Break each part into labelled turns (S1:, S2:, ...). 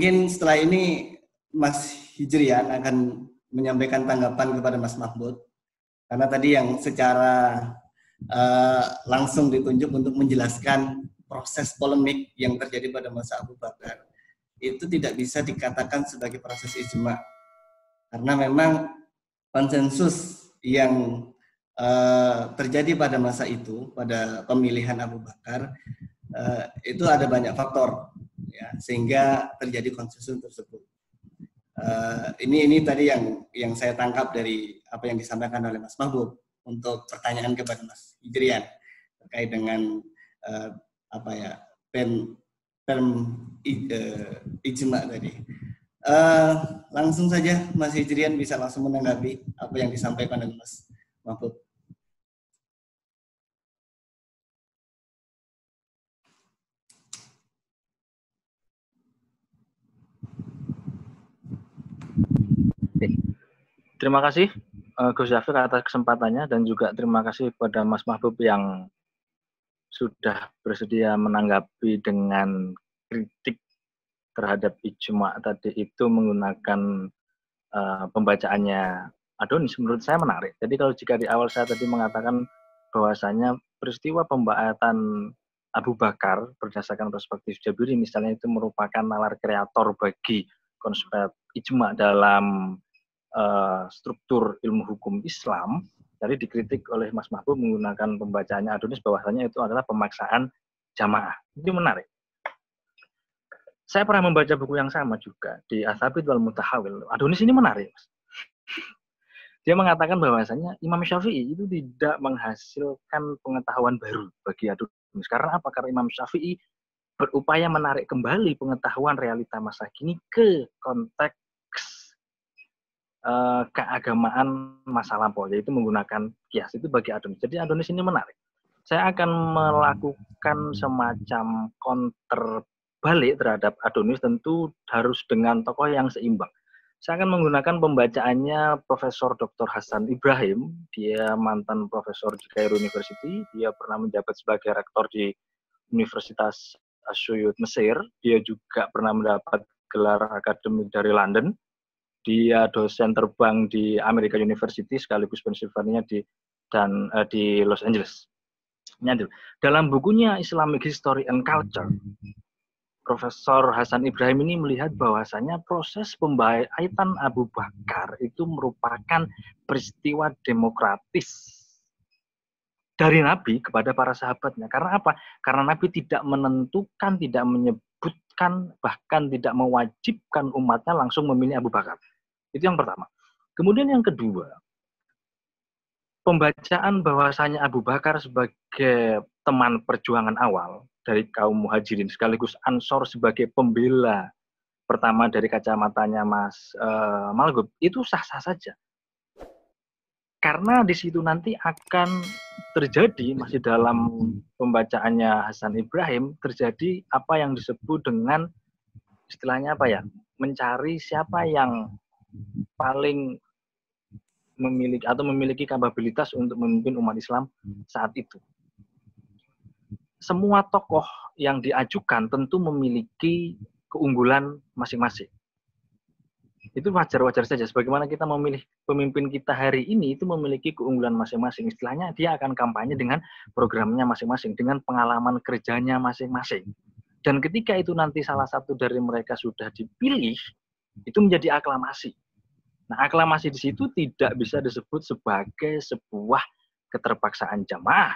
S1: mungkin setelah ini Mas Hijrian akan menyampaikan tanggapan kepada Mas Mahfud, karena tadi yang secara langsung ditunjuk untuk menjelaskan proses polemik yang terjadi pada masa Abu Bakar itu tidak bisa dikatakan sebagai proses ijma, karena memang konsensus yang terjadi pada masa itu, pada pemilihan Abu Bakar, itu ada banyak faktor, ya, sehingga terjadi konsensus tersebut. Ini tadi yang saya tangkap dari apa yang disampaikan oleh Mas Mahbub. Untuk pertanyaan kepada Mas Hijrian terkait dengan term ijma tadi. Langsung saja Mas Hijrian bisa langsung menanggapi apa yang disampaikan oleh Mas Mahfud.
S2: Terima kasih Gus Zafir atas kesempatannya, dan juga terima kasih kepada Mas Mahbub yang sudah bersedia menanggapi dengan kritik terhadap ijma tadi itu menggunakan pembacaannya Adonis. Menurut saya menarik. Jadi kalau jika di awal saya tadi mengatakan bahwasanya peristiwa pembahasan Abu Bakar berdasarkan perspektif Jabiri misalnya itu merupakan nalar kreator bagi konsep ijma dalam struktur ilmu hukum Islam, jadi dikritik oleh Mas Mahbub menggunakan pembacaannya Adonis bahwasanya itu adalah pemaksaan jamaah. Itu menarik. Saya pernah membaca buku yang sama juga di Atsabit wal Mutahawil. Adonis ini menarik. Dia mengatakan bahwasanya Imam Syafi'i itu tidak menghasilkan pengetahuan baru bagi Adonis. Karena apa? Karena Imam Syafi'i berupaya menarik kembali pengetahuan realita masa kini ke konteks keagamaan masa lampau, yaitu menggunakan kias. Itu bagi Adonis. Jadi Adonis ini menarik. Saya akan melakukan semacam counter balik terhadap Adonis, tentu harus dengan tokoh yang seimbang. Saya akan menggunakan pembacaannya Profesor Dr. Hasan Ibrahim. Dia mantan profesor di Cairo University. Dia pernah menjabat sebagai rektor di Universitas Asyuyut Mesir. Dia juga pernah mendapat gelar akademik dari London. Dia dosen terbang di American University sekaligus Pennsylvania di Los Angeles. Dalam bukunya Islamic History and Culture, Profesor Hasan Ibrahim ini melihat bahwasanya proses pembaiatan Abu Bakar itu merupakan peristiwa demokratis dari Nabi kepada para sahabatnya. Karena apa? Karena Nabi tidak menentukan, tidak menyebutkan, bahkan tidak mewajibkan umatnya langsung memilih Abu Bakar. Itu yang pertama. Kemudian yang kedua, pembacaan bahwasanya Abu Bakar sebagai teman perjuangan awal dari kaum muhajirin sekaligus Ansor sebagai pembela pertama dari kacamatanya Mas Malgub itu sah-sah saja. Karena di situ nanti akan terjadi, masih dalam pembacaannya Hasan Ibrahim, terjadi apa yang disebut dengan istilahnya apa ya, mencari siapa yang paling memiliki kapabilitas untuk memimpin umat Islam saat itu. Semua tokoh yang diajukan tentu memiliki keunggulan masing-masing. Itu wajar-wajar saja. Sebagaimana kita memilih pemimpin kita hari ini itu memiliki keunggulan masing-masing. Istilahnya dia akan kampanye dengan programnya masing-masing, dengan pengalaman kerjanya masing-masing. Dan ketika itu nanti salah satu dari mereka sudah dipilih, itu menjadi aklamasi. Nah, aklamasi di situ tidak bisa disebut sebagai sebuah keterpaksaan jamaah.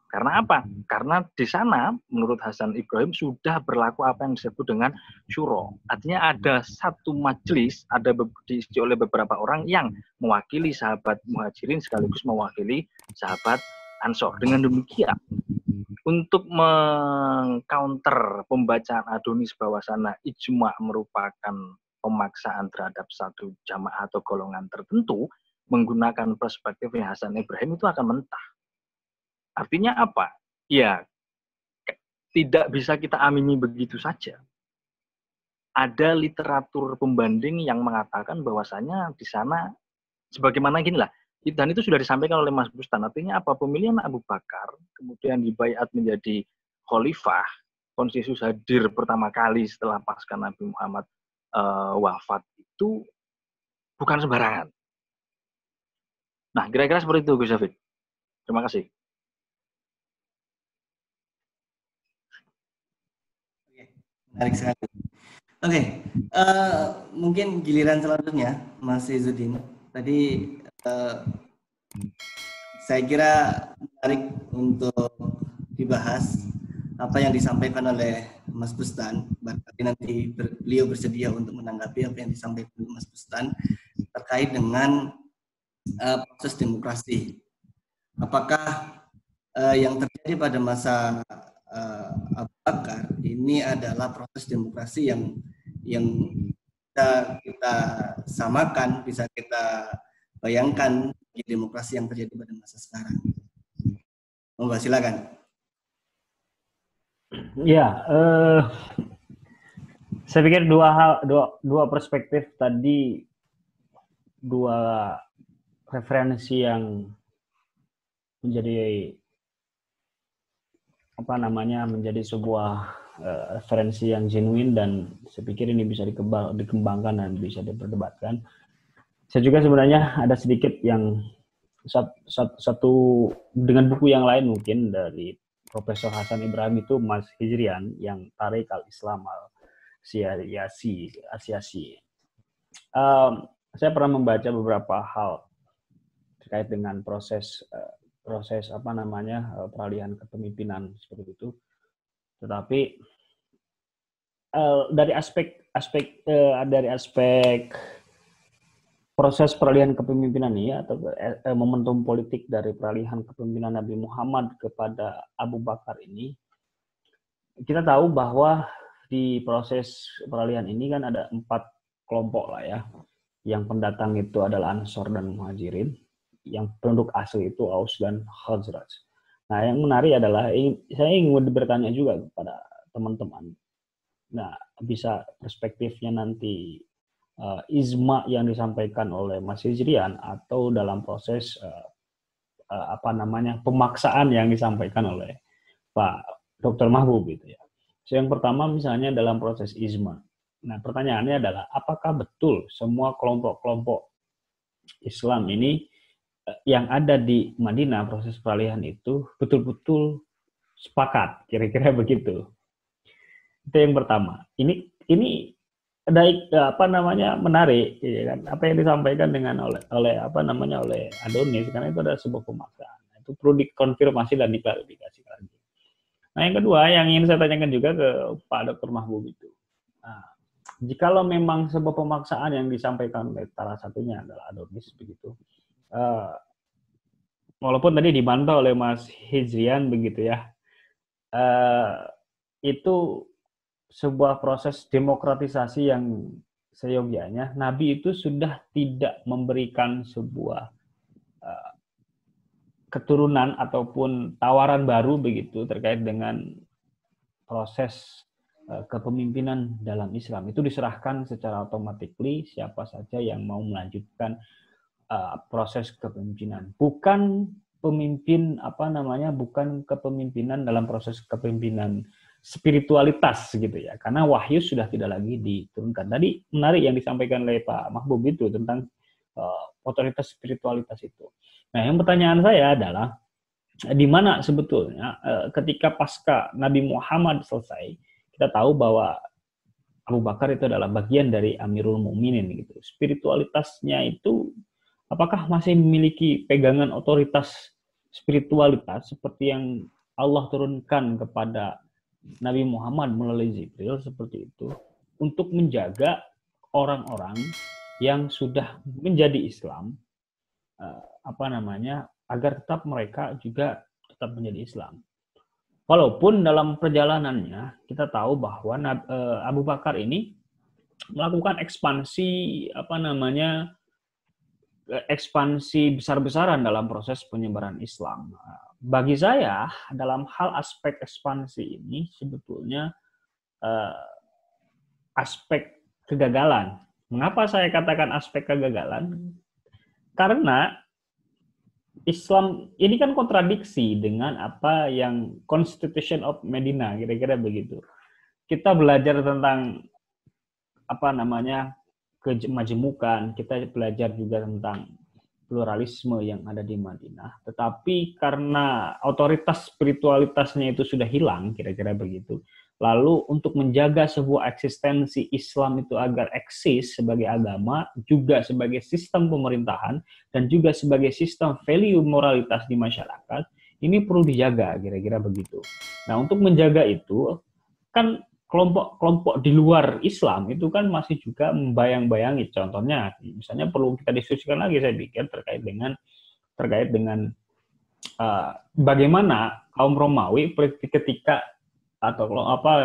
S2: Karena apa? Karena di sana menurut Hasan Ibrahim sudah berlaku apa yang disebut dengan syuro. Artinya ada satu majelis, ada diisi oleh beberapa orang yang mewakili sahabat muhajirin sekaligus mewakili sahabat Ansor. Dengan demikian, untuk mengcounter pembacaan Adonis bahwasana ijma merupakan pemaksaan terhadap satu jamaah atau golongan tertentu, menggunakan perspektifnya Hasan Ibrahim itu akan mentah. Artinya apa? Ya, tidak bisa kita amini begitu saja. Ada literatur pembanding yang mengatakan bahwasanya di sana, sebagaimana ginilah, dan itu sudah disampaikan oleh Mas Bustan. Artinya apa? Pemilihan Abu Bakar, kemudian dibaiat menjadi khalifah, Konfusius hadir pertama kali setelah pasca Nabi Muhammad wafat itu bukan sembarangan. Nah, kira-kira seperti itu, Gus David. Terima kasih.
S1: Menarik sekali. Oke, mungkin giliran selanjutnya, Mas Izzuddin. Tadi saya kira menarik untuk dibahas apa yang disampaikan oleh Mas Bustan. Barangkali nanti beliau bersedia untuk menanggapi apa yang disampaikan Mas Bustan terkait dengan proses demokrasi. Apakah yang terjadi pada masa Abu Bakar ini adalah proses demokrasi yang bisa kita samakan, bisa kita bayangkan di demokrasi yang terjadi pada masa sekarang. Monggo, silakan.
S3: Ya, saya pikir dua perspektif tadi, dua referensi yang menjadi menjadi sebuah referensi yang genuine, dan saya pikir ini bisa dikembangkan dan bisa diperdebatkan. Saya juga sebenarnya ada sedikit yang satu dengan buku yang lain mungkin dari Profesor Hasan Ibrahim itu Mas Hijrian yang Tarik al-Islam al-Siyasi. Saya pernah membaca beberapa hal terkait dengan proses peralihan kepemimpinan seperti itu. Tetapi dari aspek proses peralihan kepemimpinan ini atau momentum politik dari peralihan kepemimpinan Nabi Muhammad kepada Abu Bakar ini, kita tahu bahwa di proses peralihan ini kan ada 4 kelompok lah ya. Yang pendatang itu adalah Ansor dan Muhajirin, yang penduduk asli itu Aus dan Khazraj. Nah, yang menarik adalah saya ingin bertanya juga kepada teman-teman. Nah, bisa perspektifnya nanti ijma yang disampaikan oleh Mas Hijrian atau dalam proses pemaksaan yang disampaikan oleh Pak Dr. Mahbub gitu ya. So, yang pertama misalnya dalam proses ijma. Nah, pertanyaannya adalah apakah betul semua kelompok-kelompok Islam ini yang ada di Madinah proses peralihan itu betul-betul sepakat, kira-kira begitu. Itu yang pertama. Ini menarik, ya kan? Apa yang disampaikan oleh Adonis, karena itu adalah sebuah pemaksaan. Itu perlu dikonfirmasi dan diklarifikasi lagi. Nah, yang kedua yang ingin saya tanyakan juga ke Pak Dr. Mahbub itu. Nah, jikalau memang sebuah pemaksaan yang disampaikan oleh salah satunya adalah Adonis begitu. Walaupun tadi dibantah oleh Mas Hijrian begitu ya. Itu sebuah proses demokratisasi yang seyogianya Nabi itu sudah tidak memberikan sebuah keturunan ataupun tawaran baru begitu terkait dengan proses kepemimpinan dalam Islam. Itu diserahkan secara otomatis siapa saja yang mau melanjutkan proses kepemimpinan. Bukan kepemimpinan dalam proses kepemimpinan spiritualitas gitu ya, karena wahyu sudah tidak lagi diturunkan. Tadi menarik yang disampaikan oleh Pak Mahbub itu tentang otoritas spiritualitas itu. Nah, yang pertanyaan saya adalah di mana sebetulnya ketika pasca Nabi Muhammad selesai, kita tahu bahwa Abu Bakar itu adalah bagian dari Amirul Mukminin gitu. Spiritualitasnya itu apakah masih memiliki pegangan otoritas spiritualitas seperti yang Allah turunkan kepada Nabi Muhammad melalui Jibril seperti itu untuk menjaga orang-orang yang sudah menjadi Islam agar tetap mereka juga tetap menjadi Islam. Walaupun dalam perjalanannya kita tahu bahwa Abu Bakar ini melakukan ekspansi ekspansi besar-besaran dalam proses penyebaran Islam. Bagi saya, dalam hal aspek ekspansi ini sebetulnya aspek kegagalan. Mengapa saya katakan aspek kegagalan? Karena Islam ini kan kontradiksi dengan apa yang Constitution of Medina, kira-kira begitu. Kita belajar tentang apa namanya kemajemukan, kita belajar juga tentang pluralisme yang ada di Madinah. Tetapi karena otoritas spiritualitasnya itu sudah hilang, kira-kira begitu. Lalu untuk menjaga sebuah eksistensi Islam itu agar eksis sebagai agama, juga sebagai sistem pemerintahan, dan juga sebagai sistem value moralitas di masyarakat, ini perlu dijaga, kira-kira begitu. Nah, untuk menjaga itu, kan kelompok-kelompok di luar Islam itu kan masih juga membayang-bayangi. Contohnya, misalnya perlu kita diskusikan lagi, saya pikir, terkait dengan bagaimana kaum Romawi ketika atau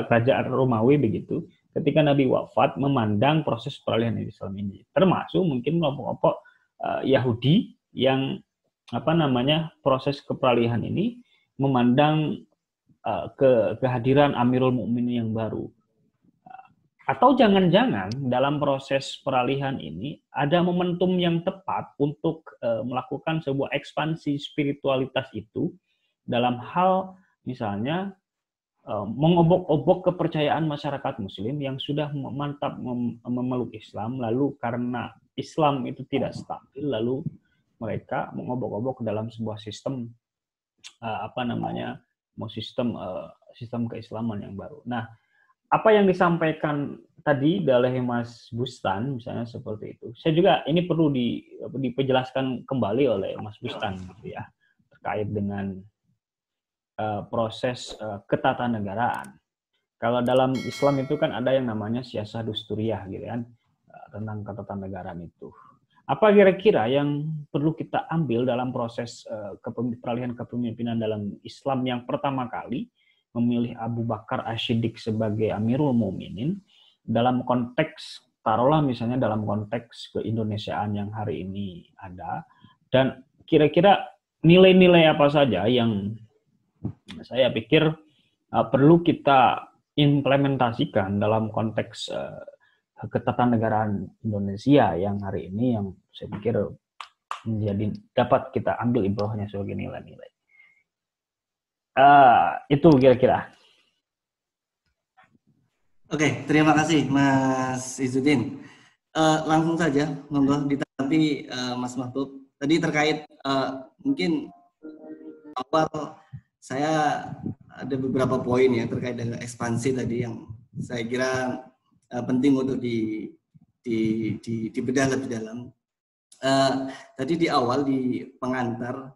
S3: kerajaan Romawi begitu, ketika Nabi wafat memandang proses peralihan Islam ini, termasuk mungkin kelompok-kelompok Yahudi yang proses keperalihan ini memandang kehadiran Amirul Mukminin yang baru. Atau jangan-jangan dalam proses peralihan ini ada momentum yang tepat untuk melakukan sebuah ekspansi spiritualitas itu dalam hal misalnya mengobok-obok kepercayaan masyarakat Muslim yang sudah mantap memeluk Islam, lalu karena Islam itu tidak stabil, lalu mereka mengobok-obok ke dalam sebuah sistem sistem keislaman yang baru. Nah, apa yang disampaikan tadi oleh Mas Bustan, misalnya seperti itu, saya juga ini perlu dipenjelaskan kembali oleh Mas Bustan, gitu ya, terkait dengan proses ketatanegaraan. Kalau dalam Islam itu kan ada yang namanya siasah dusturiyah, gitu kan, tentang ketatanegaraan itu. Apa kira-kira yang perlu kita ambil dalam proses peralihan kepemimpinan dalam Islam yang pertama kali memilih Abu Bakar As-Siddiq sebagai Amirul Mukminin dalam konteks, taruhlah misalnya dalam konteks keindonesiaan yang hari ini ada, dan kira-kira nilai-nilai apa saja yang saya pikir perlu kita implementasikan dalam konteks ketatanegaraan Indonesia yang hari ini, yang saya pikir dapat kita ambil ibrohnya sebagai nilai-nilai. Itu kira-kira.
S1: Oke, terima kasih Mas Izzuddin. Langsung saja, monggo ditanggapi Mas Mahbub. Tadi terkait mungkin awal saya ada beberapa poin ya terkait dengan ekspansi tadi yang saya kira penting untuk dibedah lebih dalam. Tadi di awal di pengantar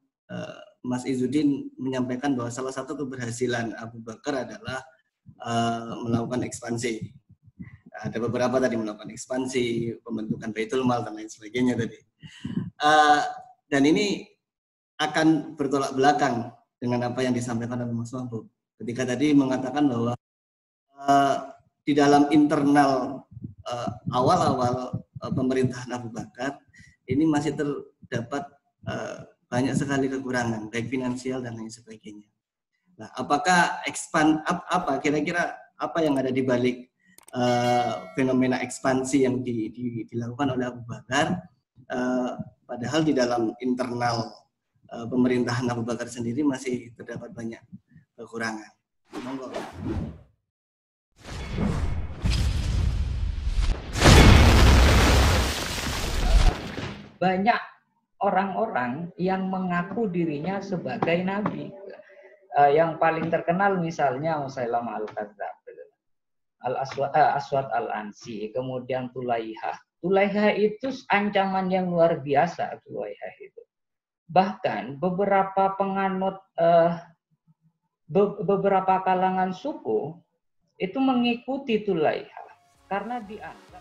S1: Mas Izzuddin menyampaikan bahwa salah satu keberhasilan Abu Bakar adalah melakukan ekspansi. Ada beberapa tadi melakukan ekspansi, pembentukan Baitul Mal dan lain sebagainya tadi. Dan ini akan bertolak belakang dengan apa yang disampaikan oleh Mas Mahbub. Ketika tadi mengatakan bahwa di dalam internal awal-awal pemerintahan Abu Bakar ini masih terdapat banyak sekali kekurangan, baik finansial dan lain sebagainya. Nah, apakah kira-kira apa yang ada di balik fenomena ekspansi yang dilakukan oleh Abu Bakar, padahal di dalam internal pemerintahan Abu Bakar sendiri masih terdapat banyak kekurangan. Monggo.
S4: Banyak orang-orang yang mengaku dirinya sebagai nabi. Yang paling terkenal misalnya Musailamah Al-Kadzdzab, Al-Aswad Al-Ansi, kemudian Tulaihah. Tulaihah itu ancaman yang luar biasa, Tulaihah itu. Bahkan beberapa penganut, beberapa kalangan suku itu mengikuti Tulaihah karena dianggap